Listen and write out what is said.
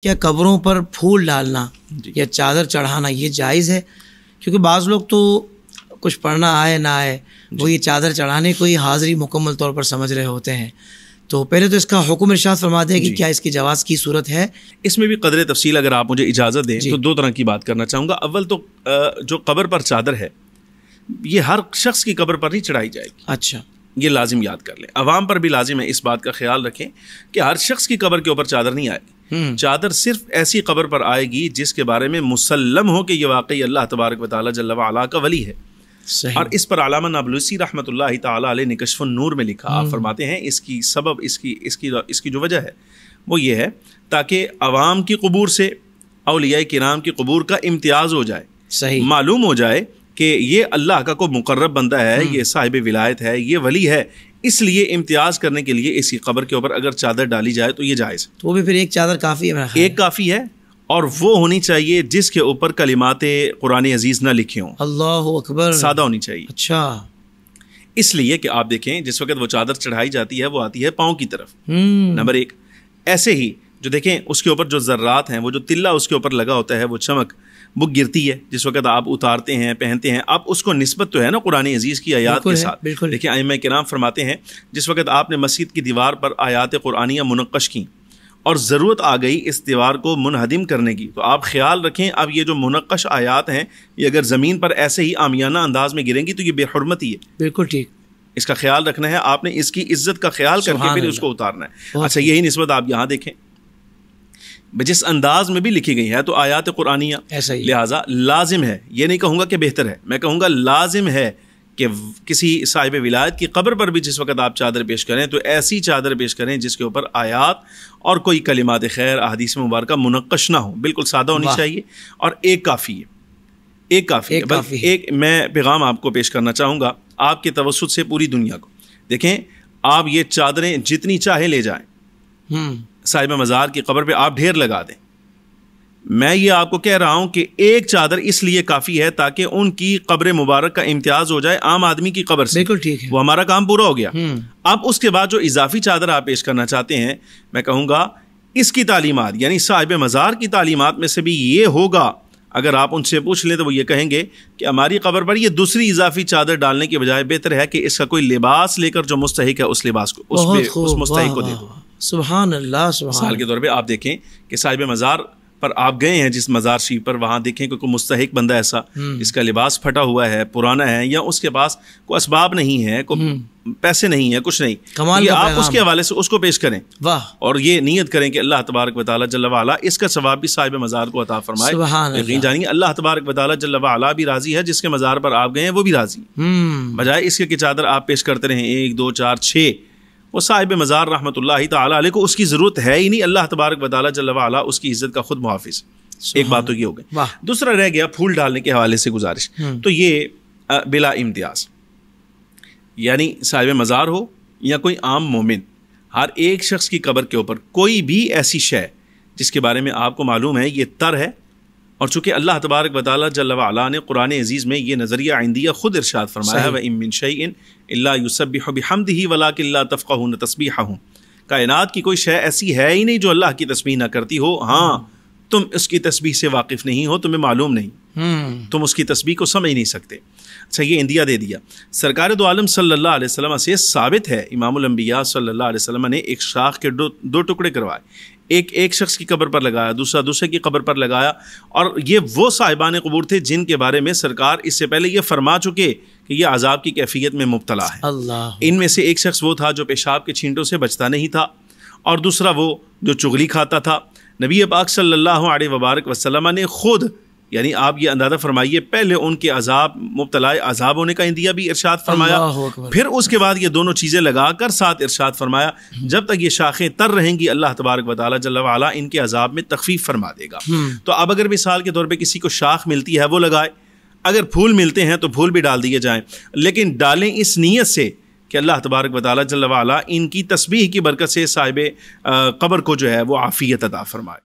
کیا قبروں پر پھول ڈالنا یا چادر چڑھانا یہ جائز ہے؟ کیونکہ بعض لوگ تو کچھ پڑھنا آئے نہ آئے وہ یہ چادر چڑھانے کو ہی حاضری مکمل طور پر سمجھ رہے ہوتے ہیں. تو پہلے تو اس کا حکم ارشاد فرما دیں کہ کیا اس کی جواز کی صورت ہے؟ اس میں بھی قدر تفصیل اگر آپ مجھے اجازت دیں تو دو طرح کی بات کرنا چاہوں گا. اول تو جو قبر پر چادر ہے یہ ہر شخص کی قبر پر نہیں چڑھائی جائے گی. اچھا، یہ لازم یاد کر لیں. عوام پر بھی لازم ہے اس بات کا خیال رکھیں کہ ہر شخص کی قبر کے اوپر چادر نہیں آئے گی. چادر صرف ایسی قبر پر آئے گی جس کے بارے میں مسلم ہو کہ یہ واقعی اللہ تبارک و تعالی جل وعلا کا ولی ہے. اور اس پر علامہ نابلسی رحمۃ اللہ تعالی علیہ نے کشف النور میں لکھا. آپ فرماتے ہیں اس کی سبب اس کی جو وجہ ہے وہ یہ ہے تاکہ عوام کی قبور سے اولیاء کرام کی قبور کا امتیاز ہو جائے. صحیح معلوم ہو جائے کہ یہ اللہ کا کوئی مقرب بندہ ہے، یہ صاحب ولایت ہے، یہ ولی ہے. اس لیے امتیاز کرنے کے لیے اسی قبر کے اوپر اگر چادر ڈالی جائے تو یہ جائز ہے. تو وہ بھی پھر ایک چادر کافی ہے؟ ایک کافی ہے، اور وہ ہونی چاہیے جس کے اوپر کلمات قرآن عزیز نہ لکھے ہوں. اللہ اکبر. سادہ ہونی چاہیے. اچھا، اس لیے کہ آپ دیکھیں جس وقت وہ چادر چڑھائی جاتی ہے وہ آتی ہے پاؤں کی طرف، نمبر ایک. ایسے ہی جو دیکھیں اس کے اوپر جو ذرات ہیں، وہ جو تلہ اس کے اوپر لگا ہوتا ہے، وہ چمک وہ گرتی ہے جس وقت آپ اتارتے ہیں پہنتے ہیں. آپ اس کو نسبت تو ہے نا قرآن عزیز کی آیات کے ساتھ. دیکھیں ائمہ کرام فرماتے ہیں جس وقت آپ نے مسجد کی دیوار پر آیات قرآنیہ منقش کی اور ضرورت آ گئی اس دیوار کو منہدم کرنے کی، تو آپ خیال رکھیں اب یہ جو منقش آیات ہیں یہ اگر زمین پر ایسے ہی عامیانہ انداز میں گریں گی تو یہ بے حرمتی ہے. بالکل ٹھیک. اس کا خیال رکھنا ہے آپ نے، اس کی عزت کا خیال کر کے پھر اس کو اتارنا ہے. اچھا، یہی نسبت آپ یہاں دیکھیں جس انداز میں بھی لکھی گئی ہے تو آیات قرآنیہ ایسا ہی، لہٰذا لازم ہے، یہ نہیں کہوں گا کہ بہتر ہے، میں کہوں گا لازم ہے کہ کسی صاحب ولایت کی قبر پر بھی جس وقت آپ چادر پیش کریں تو ایسی چادر پیش کریں جس کے اوپر آیات اور کوئی کلمات خیر احادیث مبارکہ منقش نہ ہو. بالکل سادہ ہونی چاہیے اور ایک کافی ہے. ایک میں پیغام آپ کو پیش کرنا چاہوں گا آپ کے توسط سے پوری دنیا کو. دیکھیں آپ یہ چادریں جتنی چاہے لے جائیں، صاحب مزار کی قبر پہ آپ ڈھیر لگا دیں. میں یہ آپ کو کہہ رہا ہوں کہ ایک چادر اس لیے کافی ہے تاکہ ان کی قبر مبارک کا امتیاز ہو جائے عام آدمی کی قبر سے. بالکل ٹھیک ہے، وہ ہمارا کام پورا ہو گیا. اب اس کے بعد جو اضافی چادر آپ پیش کرنا چاہتے ہیں، میں کہوں گا اس کی تعلیمات یعنی صاحب مزار کی تعلیمات میں سے بھی یہ ہوگا، اگر آپ ان سے پوچھ لیں تو وہ یہ کہیں گے کہ ہماری قبر پر یہ دوسری اضافی چادر ڈالنے کے بجائے بہتر ہے کہ اس کا کوئی لباس لے کر جو مستحق ہے اس لباس کو اس مستحق کو دے دو. سبحان اللہ. سبحان. مثال کے طور پہ آپ دیکھیں کہ صاحب مزار پر آپ گئے ہیں جس مزار شریف پر، وہاں دیکھیں کہ کوئی مستحق بندہ ایسا جس کا لباس پھٹا ہوا ہے، پرانا ہے، یا اس کے پاس کوئی اسباب نہیں ہے، کوئی پیسے نہیں ہے، کچھ نہیں، یہ آپ اس کے حوالے سے اس کو پیش کریں. واہ. اور یہ نیت کریں کہ اللہ تبارک و تعالی جل وعلا اس کا ثواب بھی صاحب مزار کو عطا فرمائے. یقین جانیے اللہ تبارک و تعالی جل وعلا بھی راضی ہے، جس کے مزار پر آپ گئے ہیں وہ بھی راضی. بجائے اس کے کہ چادر آپ پیش کرتے رہیں 1 2 4 6، وہ صاحب مزار رحمۃ اللہ تعالی علیہ کو اس کی ضرورت ہے ہی نہیں. اللہ تبارک و تعالی جل وعلا اس کی عزت کا خود محافظ. ایک بات تو یہ ہو گئی. دوسرا رہ گیا پھول ڈالنے کے حوالے سے گزارش. تو یہ بلا امتیاز، یعنی صاحب مزار ہو یا کوئی عام مومن، ہر ایک شخص کی قبر کے اوپر کوئی بھی ایسی شے جس کے بارے میں آپ کو معلوم ہے یہ تر ہے، اور چونکہ اللہ تبارک و تعالی جل وعلا نے قرآن عزیز میں یہ نظریہ عندیہ خود ارشاد فرمایا ہے وَإِن مِّن شَيْءٍ إِلَّا يُسَبِّحُ بِحَمْدِهِ وَلَٰكِن لَّا تَفْقَهُونَ تَسْبِيحَهُم. کائنات کی کوئی شے ایسی ہے ہی نہیں جو اللہ کی تسبیح نہ کرتی ہو. ہاں تم اس کی تسبیح سے واقف نہیں ہو، تمہیں معلوم نہیں، تم اس کی تسبیح کو سمجھ نہیں سکتے. اچھا، یہ اندیا دے دیا. سرکار دو عالم صلی اللہ علیہ وسلم سے ثابت ہے، امام الانبیاء صلی اللہ علیہ وسلم نے ایک شاخ کے دو ٹکڑے کروائے، ایک شخص کی قبر پر لگایا، دوسرے کی قبر پر لگایا. اور یہ وہ صاحبان قبور تھے جن کے بارے میں سرکار اس سے پہلے یہ فرما چکے کہ یہ عذاب کی کیفیت میں مبتلا ہے. ان میں سے ایک شخص وہ تھا جو پیشاب کے چھینٹوں سے بچتا نہیں تھا، اور دوسرا وہ جو چغلی کھاتا تھا. نبی پاک صلی اللہ علیہ وبارک وسلم نے خود، یعنی آپ یہ اندازہ فرمائیے، پہلے ان کے مبتلا عذاب ہونے کا اندیہ بھی ارشاد فرمایا، پھر اس کے بعد یہ دونوں چیزیں لگا کر ساتھ ارشاد فرمایا جب تک یہ شاخیں تر رہیں گی اللہ تبارک و تعالی جل وعلا ان کے عذاب میں تخفیف فرما دے گا. تو اب اگر مثال کے طور پہ کسی کو شاخ ملتی ہے وہ لگائے، اگر پھول ملتے ہیں تو پھول بھی ڈال دیے جائیں، لیکن ڈالیں اس نیت سے کہ اللہ تبارک و تعالی جل وعلا ان کی تسبیح کی برکت سے صاحب قبر کو جو ہے وہ عافیت عطا فرمائے.